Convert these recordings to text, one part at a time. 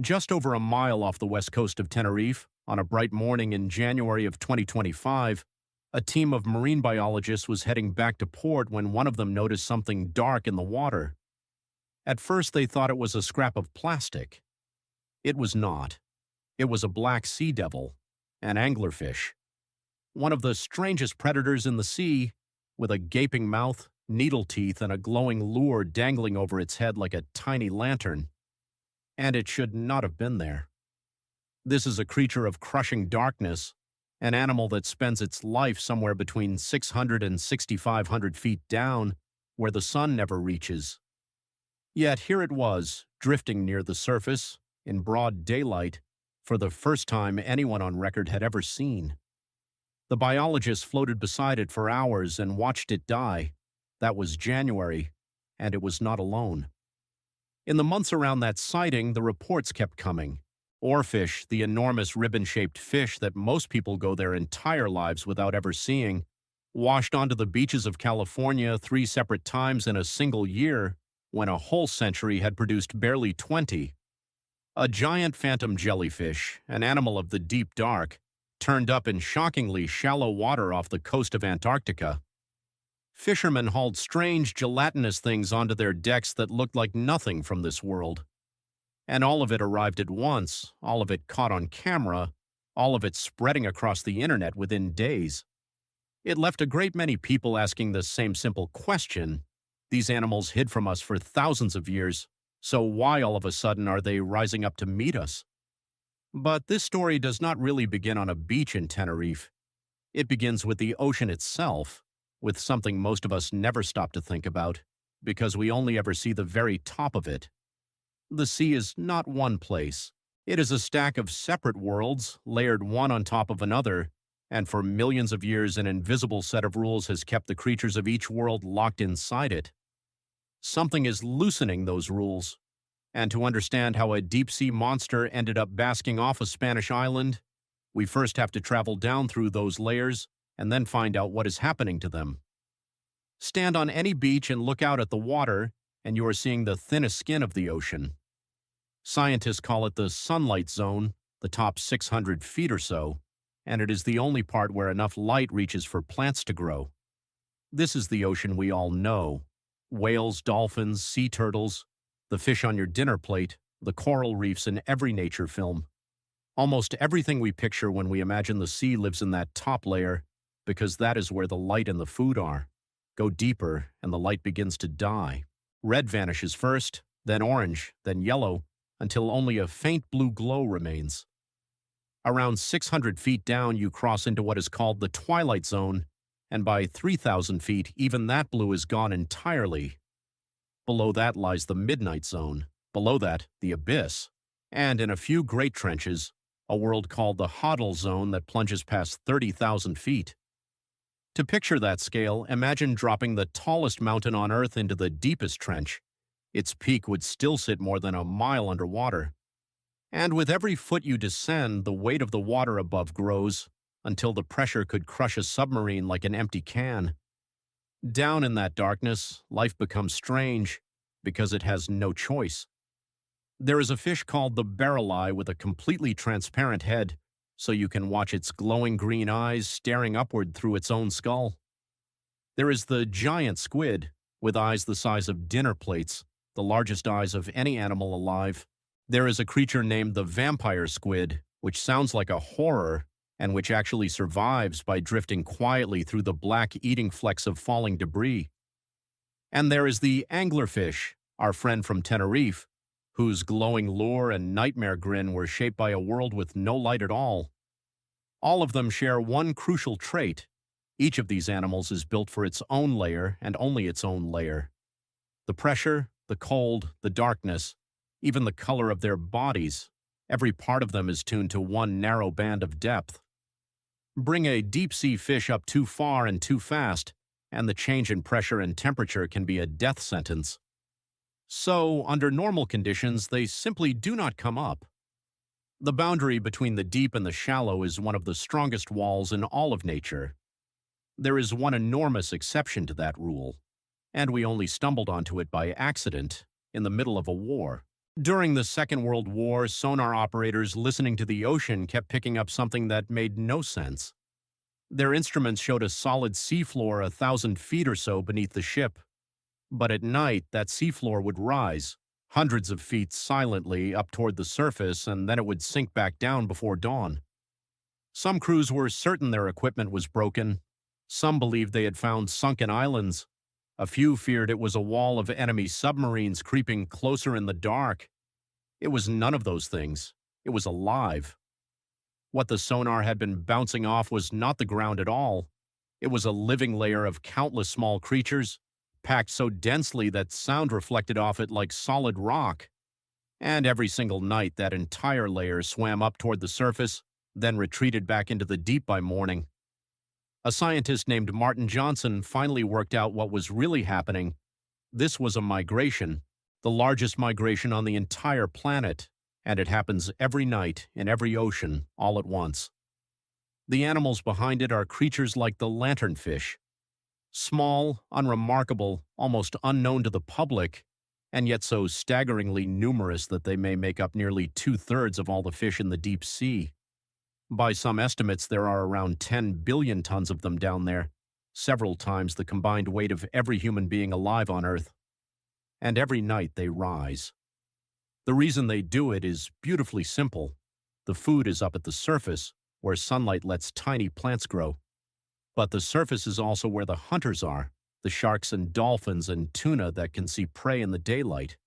Just over a mile off the west coast of Tenerife, on a bright morning in January of 2025, a team of marine biologists was heading back to port when one of them noticed something dark in the water. At first, they thought it was a scrap of plastic. It was not. It was a black sea devil, an anglerfish. One of the strangest predators in the sea, with a gaping mouth, needle teeth, and a glowing lure dangling over its head like a tiny lantern. And it should not have been there. This is a creature of crushing darkness, an animal that spends its life somewhere between 600 and 6,500 feet down, where the sun never reaches. Yet here it was, drifting near the surface, in broad daylight, for the first time anyone on record had ever seen. The biologists floated beside it for hours and watched it die. That was January, and it was not alone. In the months around that sighting, the reports kept coming. Oarfish, the enormous ribbon-shaped fish that most people go their entire lives without ever seeing, washed onto the beaches of California 3 separate times in a single year, when a whole century had produced barely 20. A giant phantom jellyfish, an animal of the deep dark, turned up in shockingly shallow water off the coast of Antarctica. Fishermen hauled strange, gelatinous things onto their decks that looked like nothing from this world. And all of it arrived at once, all of it caught on camera, all of it spreading across the internet within days. It left a great many people asking the same simple question. These animals hid from us for thousands of years, so why all of a sudden are they rising up to meet us? But this story does not really begin on a beach in Tenerife. It begins with the ocean itself, with something most of us never stop to think about, because we only ever see the very top of it. The sea is not one place. It is a stack of separate worlds, layered one on top of another, and for millions of years an invisible set of rules has kept the creatures of each world locked inside it. Something is loosening those rules. And to understand how a deep-sea monster ended up basking off a Spanish island, we first have to travel down through those layers and then find out what is happening to them. Stand on any beach and look out at the water, and you are seeing the thinnest skin of the ocean. Scientists call it the sunlight zone, the top 600 feet or so, and it is the only part where enough light reaches for plants to grow. This is the ocean we all know. Whales, dolphins, sea turtles, the fish on your dinner plate, the coral reefs in every nature film. Almost everything we picture when we imagine the sea lives in that top layer, because that is where the light and the food are. Go deeper, and the light begins to die. Red vanishes first, then orange, then yellow, until only a faint blue glow remains. Around 600 feet down, you cross into what is called the twilight zone, and by 3,000 feet, even that blue is gone entirely. Below that lies the midnight zone, below that, the abyss, and in a few great trenches, a world called the hadal zone that plunges past 30,000 feet. To picture that scale, imagine dropping the tallest mountain on Earth into the deepest trench. Its peak would still sit more than a mile underwater. And with every foot you descend, the weight of the water above grows, until the pressure could crush a submarine like an empty can. Down in that darkness, life becomes strange, because it has no choice. There is a fish called the barrel-eye with a completely transparent head, so you can watch its glowing green eyes staring upward through its own skull. There is the giant squid, with eyes the size of dinner plates, the largest eyes of any animal alive. There is a creature named the vampire squid, which sounds like a horror, and which actually survives by drifting quietly through the black eating flecks of falling debris. And there is the anglerfish, our friend from Tenerife, whose glowing lure and nightmare grin were shaped by a world with no light at all. All of them share one crucial trait. Each of these animals is built for its own layer and only its own layer. The pressure, the cold, the darkness, even the color of their bodies, every part of them is tuned to one narrow band of depth. Bring a deep-sea fish up too far and too fast, and the change in pressure and temperature can be a death sentence. So, under normal conditions, they simply do not come up. The boundary between the deep and the shallow is one of the strongest walls in all of nature. There is one enormous exception to that rule, and we only stumbled onto it by accident in the middle of a war. During the Second World War, sonar operators listening to the ocean kept picking up something that made no sense. Their instruments showed a solid seafloor 1,000 feet or so beneath the ship. But at night, that seafloor would rise, hundreds of feet silently up toward the surface, and then it would sink back down before dawn. Some crews were certain their equipment was broken. Some believed they had found sunken islands. A few feared it was a wall of enemy submarines creeping closer in the dark. It was none of those things. It was alive. What the sonar had been bouncing off was not the ground at all. It was a living layer of countless small creatures, packed so densely that sound reflected off it like solid rock. And every single night, that entire layer swam up toward the surface, then retreated back into the deep by morning. A scientist named Martin Johnson finally worked out what was really happening. This was a migration, the largest migration on the entire planet, and it happens every night in every ocean all at once. The animals behind it are creatures like the lanternfish. Small, unremarkable, almost unknown to the public, and yet so staggeringly numerous that they may make up nearly 2/3 of all the fish in the deep sea. By some estimates, there are around 10 billion tons of them down there, several times the combined weight of every human being alive on Earth. And every night they rise. The reason they do it is beautifully simple. The food is up at the surface, where sunlight lets tiny plants grow. But the surface is also where the hunters are, the sharks and dolphins and tuna that can see prey in the daylight.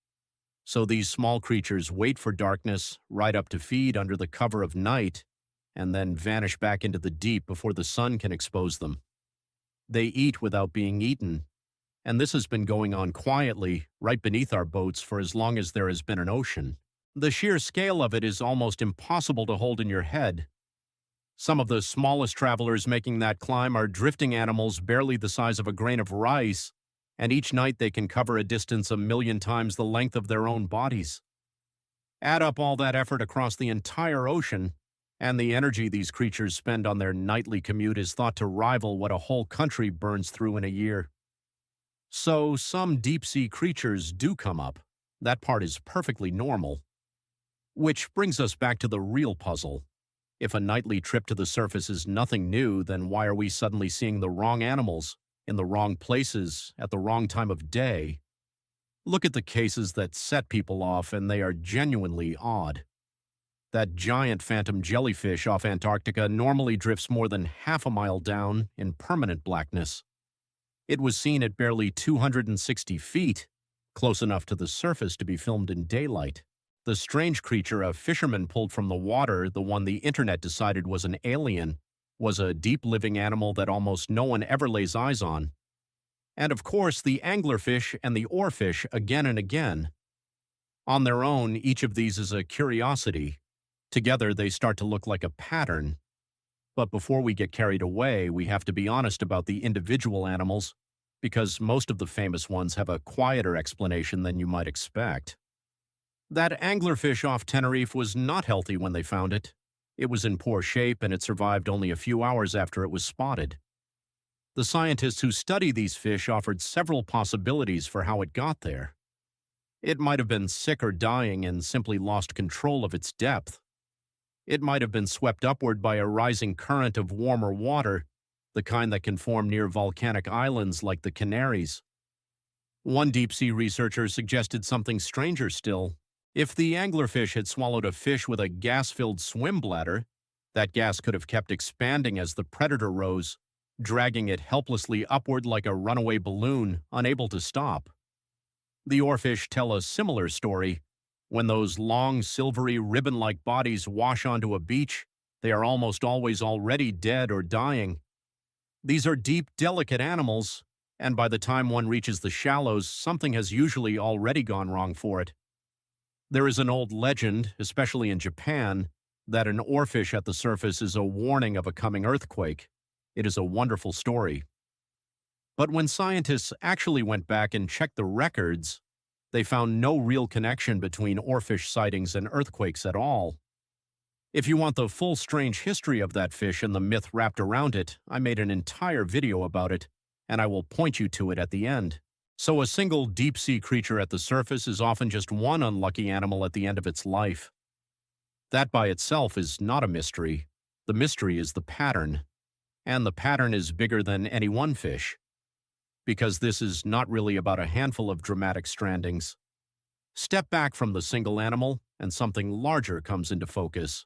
So these small creatures wait for darkness, right up to feed under the cover of night, and then vanish back into the deep before the sun can expose them. They eat without being eaten, and this has been going on quietly, right beneath our boats for as long as there has been an ocean. The sheer scale of it is almost impossible to hold in your head. Some of the smallest travelers making that climb are drifting animals barely the size of a grain of rice, and each night they can cover a distance 1,000,000 times the length of their own bodies. Add up all that effort across the entire ocean, and the energy these creatures spend on their nightly commute is thought to rival what a whole country burns through in a year. So some deep-sea creatures do come up. That part is perfectly normal. Which brings us back to the real puzzle. If a nightly trip to the surface is nothing new, then why are we suddenly seeing the wrong animals, in the wrong places, at the wrong time of day? Look at the cases that set people off, and they are genuinely odd. That giant phantom jellyfish off Antarctica normally drifts more than half a mile down in permanent blackness. It was seen at barely 260 feet, close enough to the surface to be filmed in daylight. The strange creature a fisherman pulled from the water, the one the internet decided was an alien, was a deep-living animal that almost no one ever lays eyes on. And of course, the anglerfish and the oarfish again and again. On their own, each of these is a curiosity. Together, they start to look like a pattern. But before we get carried away, we have to be honest about the individual animals, because most of the famous ones have a quieter explanation than you might expect. That anglerfish off Tenerife was not healthy when they found it. It was in poor shape, and it survived only a few hours after it was spotted. The scientists who study these fish offered several possibilities for how it got there. It might have been sick or dying and simply lost control of its depth. It might have been swept upward by a rising current of warmer water, the kind that can form near volcanic islands like the Canaries. One deep-sea researcher suggested something stranger still. If the anglerfish had swallowed a fish with a gas-filled swim bladder, that gas could have kept expanding as the predator rose, dragging it helplessly upward like a runaway balloon, unable to stop. The oarfish tell a similar story. When those long, silvery, ribbon-like bodies wash onto a beach, they are almost always already dead or dying. These are deep, delicate animals, and by the time one reaches the shallows, something has usually already gone wrong for it. There is an old legend, especially in Japan, that an oarfish at the surface is a warning of a coming earthquake. It is a wonderful story. But when scientists actually went back and checked the records, they found no real connection between oarfish sightings and earthquakes at all. If you want the full strange history of that fish and the myth wrapped around it, I made an entire video about it, and I will point you to it at the end. So a single deep-sea creature at the surface is often just one unlucky animal at the end of its life. That by itself is not a mystery. The mystery is the pattern. And the pattern is bigger than any one fish. Because this is not really about a handful of dramatic strandings. Step back from the single animal, and something larger comes into focus.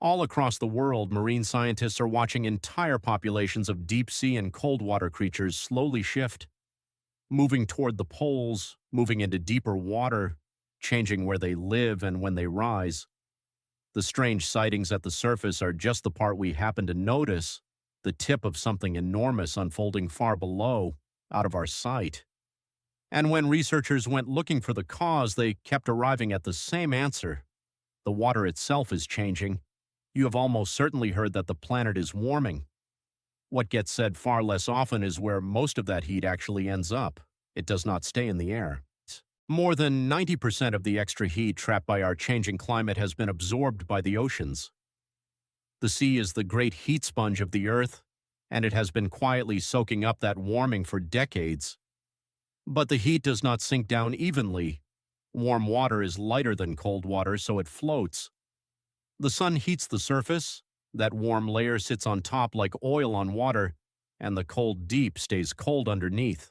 All across the world, marine scientists are watching entire populations of deep-sea and cold-water creatures slowly shift, moving toward the poles, moving into deeper water, changing where they live and when they rise. The strange sightings at the surface are just the part we happen to notice, the tip of something enormous unfolding far below, out of our sight. And when researchers went looking for the cause, they kept arriving at the same answer. The water itself is changing. You have almost certainly heard that the planet is warming. What gets said far less often is where most of that heat actually ends up. It does not stay in the air. More than 90% of the extra heat trapped by our changing climate has been absorbed by the oceans. The sea is the great heat sponge of the Earth, and it has been quietly soaking up that warming for decades. But the heat does not sink down evenly. Warm water is lighter than cold water, so it floats. The sun heats the surface, that warm layer sits on top like oil on water, and the cold deep stays cold underneath.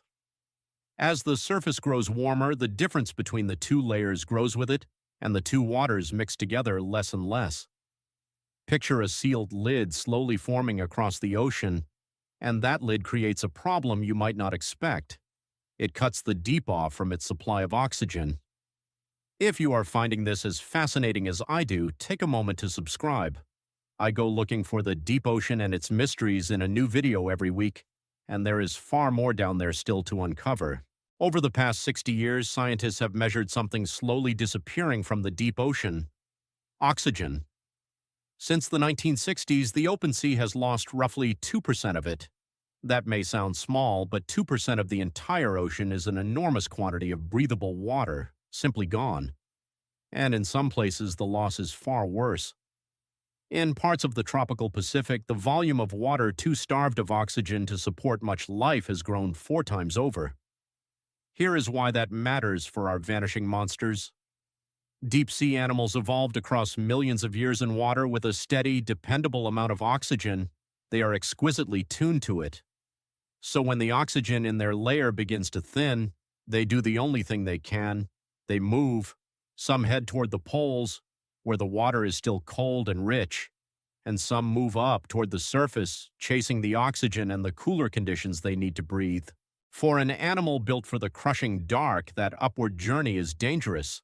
As the surface grows warmer, the difference between the two layers grows with it, and the two waters mix together less and less. Picture a sealed lid slowly forming across the ocean, and that lid creates a problem you might not expect. It cuts the deep off from its supply of oxygen. If you are finding this as fascinating as I do, take a moment to subscribe. I go looking for the deep ocean and its mysteries in a new video every week, and there is far more down there still to uncover. Over the past 60 years, scientists have measured something slowly disappearing from the deep ocean: oxygen. Since the 1960s, the open sea has lost roughly 2% of it. That may sound small, but 2% of the entire ocean is an enormous quantity of breathable water, simply gone. And in some places, the loss is far worse. In parts of the tropical Pacific, the volume of water too starved of oxygen to support much life has grown 4 times over. Here is why that matters for our vanishing monsters. Deep-sea animals evolved across millions of years in water with a steady, dependable amount of oxygen. They are exquisitely tuned to it. So when the oxygen in their layer begins to thin, they do the only thing they can. They move. Some head toward the poles, where the water is still cold and rich, and some move up toward the surface, chasing the oxygen and the cooler conditions they need to breathe. For an animal built for the crushing dark, that upward journey is dangerous.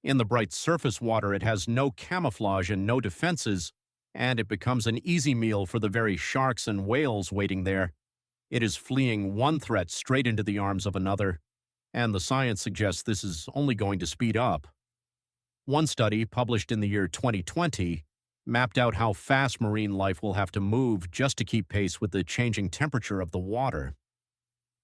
In the bright surface water, it has no camouflage and no defenses, and it becomes an easy meal for the very sharks and whales waiting there. It is fleeing one threat straight into the arms of another, and the science suggests this is only going to speed up. One study, published in the year 2020, mapped out how fast marine life will have to move just to keep pace with the changing temperature of the water.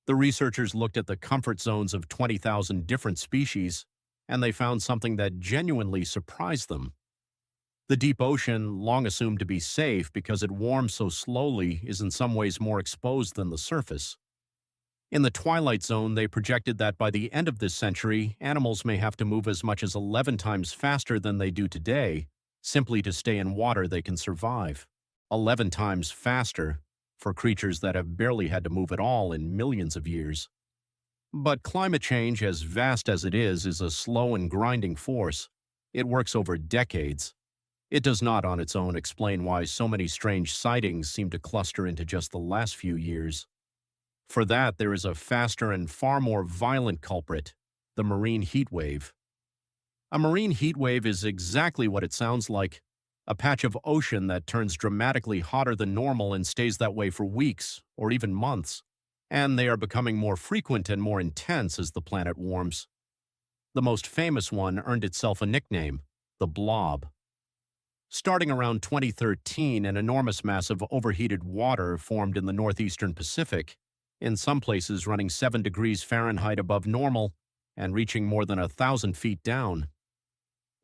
The researchers looked at the comfort zones of 20,000 different species, and they found something that genuinely surprised them. The deep ocean, long assumed to be safe because it warms so slowly, is in some ways more exposed than the surface. In the twilight zone, they projected that by the end of this century, animals may have to move as much as 11 times faster than they do today, simply to stay in water they can survive. 11 times faster for creatures that have barely had to move at all in millions of years. But climate change, as vast as it is a slow and grinding force. It works over decades. It does not on its own explain why so many strange sightings seem to cluster into just the last few years. For that, there is a faster and far more violent culprit: the marine heat wave. A marine heat wave is exactly what it sounds like: a patch of ocean that turns dramatically hotter than normal and stays that way for weeks or even months. And they are becoming more frequent and more intense as the planet warms. The most famous one earned itself a nickname: the blob. Starting around 2013, an enormous mass of overheated water formed in the northeastern Pacific, in some places running 7 degrees Fahrenheit above normal and reaching more than 1,000 feet down.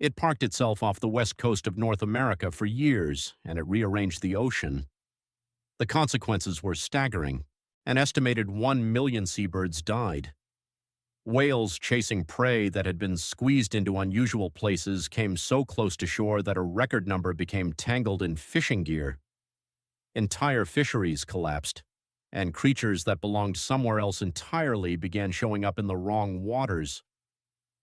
It parked itself off the west coast of North America for years, and it rearranged the ocean. The consequences were staggering. An estimated 1 million seabirds died. Whales chasing prey that had been squeezed into unusual places came so close to shore that a record number became tangled in fishing gear. Entire fisheries collapsed, and creatures that belonged somewhere else entirely began showing up in the wrong waters.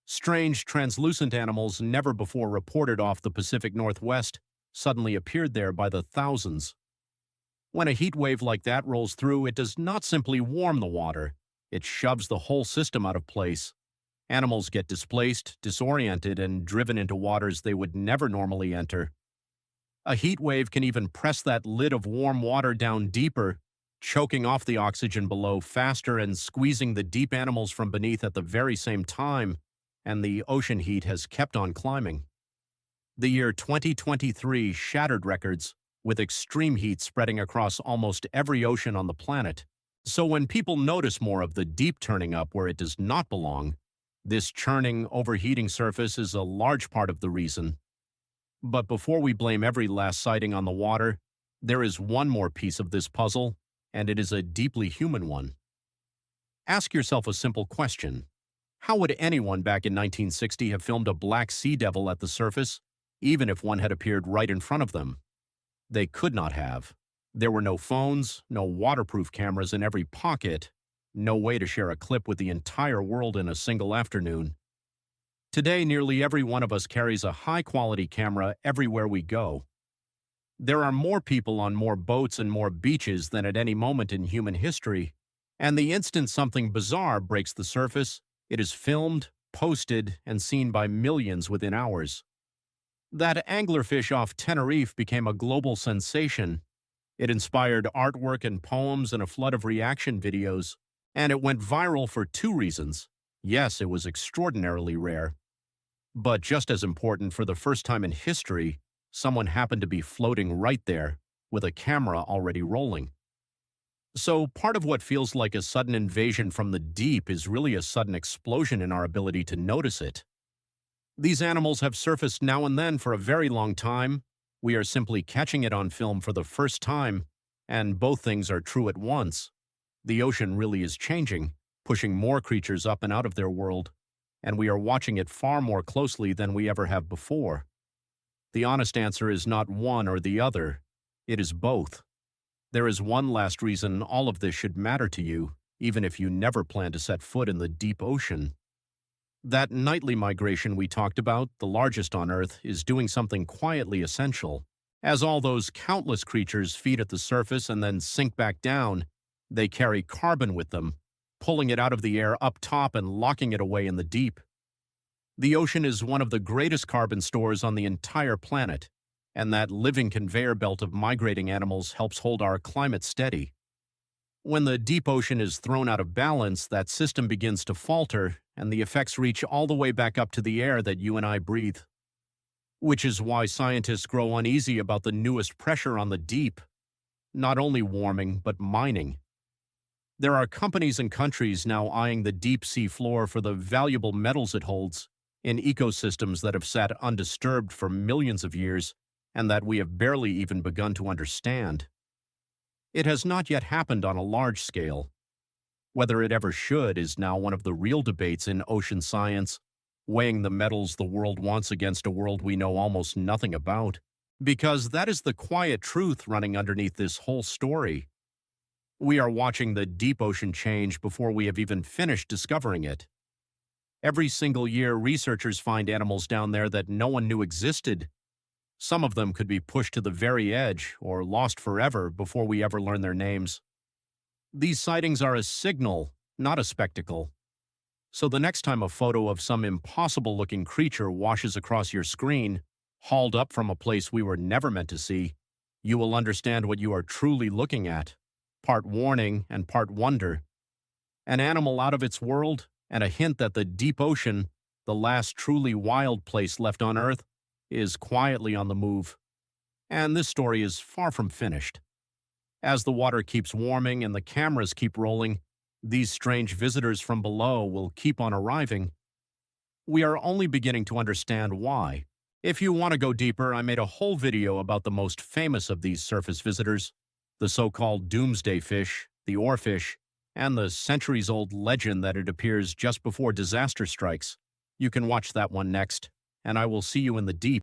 Strange, translucent animals never before reported off the Pacific Northwest suddenly appeared there by the thousands. When a heat wave like that rolls through, it does not simply warm the water, it shoves the whole system out of place. Animals get displaced, disoriented, and driven into waters they would never normally enter. A heat wave can even press that lid of warm water down deeper, choking off the oxygen below faster and squeezing the deep animals from beneath at the very same time, and the ocean heat has kept on climbing. The year 2023 shattered records, with extreme heat spreading across almost every ocean on the planet. So when people notice more of the deep turning up where it does not belong, this churning, overheating surface is a large part of the reason. But before we blame every last sighting on the water, there is one more piece of this puzzle, and it is a deeply human one. Ask yourself a simple question. How would anyone back in 1960 have filmed a black sea devil at the surface, even if one had appeared right in front of them? They could not have. There were no phones, no waterproof cameras in every pocket, no way to share a clip with the entire world in a single afternoon. Today, nearly every one of us carries a high-quality camera everywhere we go. There are more people on more boats and more beaches than at any moment in human history, and the instant something bizarre breaks the surface, it is filmed, posted, and seen by millions within hours. That anglerfish off Tenerife became a global sensation. It inspired artwork and poems and a flood of reaction videos, and it went viral for two reasons. Yes, it was extraordinarily rare. But just as important, for the first time in history, someone happened to be floating right there, with a camera already rolling. So part of what feels like a sudden invasion from the deep is really a sudden explosion in our ability to notice it. These animals have surfaced now and then for a very long time. We are simply catching it on film for the first time, and both things are true at once. The ocean really is changing, pushing more creatures up and out of their world, and we are watching it far more closely than we ever have before. The honest answer is not one or the other. It is both. There is one last reason all of this should matter to you, even if you never plan to set foot in the deep ocean. That nightly migration we talked about, the largest on Earth, is doing something quietly essential. As all those countless creatures feed at the surface and then sink back down, they carry carbon with them, pulling it out of the air up top and locking it away in the deep. The ocean is one of the greatest carbon stores on the entire planet, and that living conveyor belt of migrating animals helps hold our climate steady. When the deep ocean is thrown out of balance, that system begins to falter, and the effects reach all the way back up to the air that you and I breathe. Which is why scientists grow uneasy about the newest pressure on the deep. Not only warming, but mining. There are companies and countries now eyeing the deep sea floor for the valuable metals it holds in ecosystems that have sat undisturbed for millions of years and that we have barely even begun to understand. It has not yet happened on a large scale. Whether it ever should is now one of the real debates in ocean science, weighing the metals the world wants against a world we know almost nothing about. Because that is the quiet truth running underneath this whole story. We are watching the deep ocean change before we have even finished discovering it. Every single year, researchers find animals down there that no one knew existed. Some of them could be pushed to the very edge or lost forever before we ever learn their names. These sightings are a signal, not a spectacle. So the next time a photo of some impossible-looking creature washes across your screen, hauled up from a place we were never meant to see, you will understand what you are truly looking at. Part warning and part wonder. An animal out of its world, and a hint that the deep ocean, the last truly wild place left on Earth, is quietly on the move. And this story is far from finished. As the water keeps warming and the cameras keep rolling, these strange visitors from below will keep on arriving. We are only beginning to understand why. If you want to go deeper, I made a whole video about the most famous of these surface visitors, the so-called doomsday fish, the oarfish, and the centuries-old legend that it appears just before disaster strikes. You can watch that one next, and I will see you in the deep.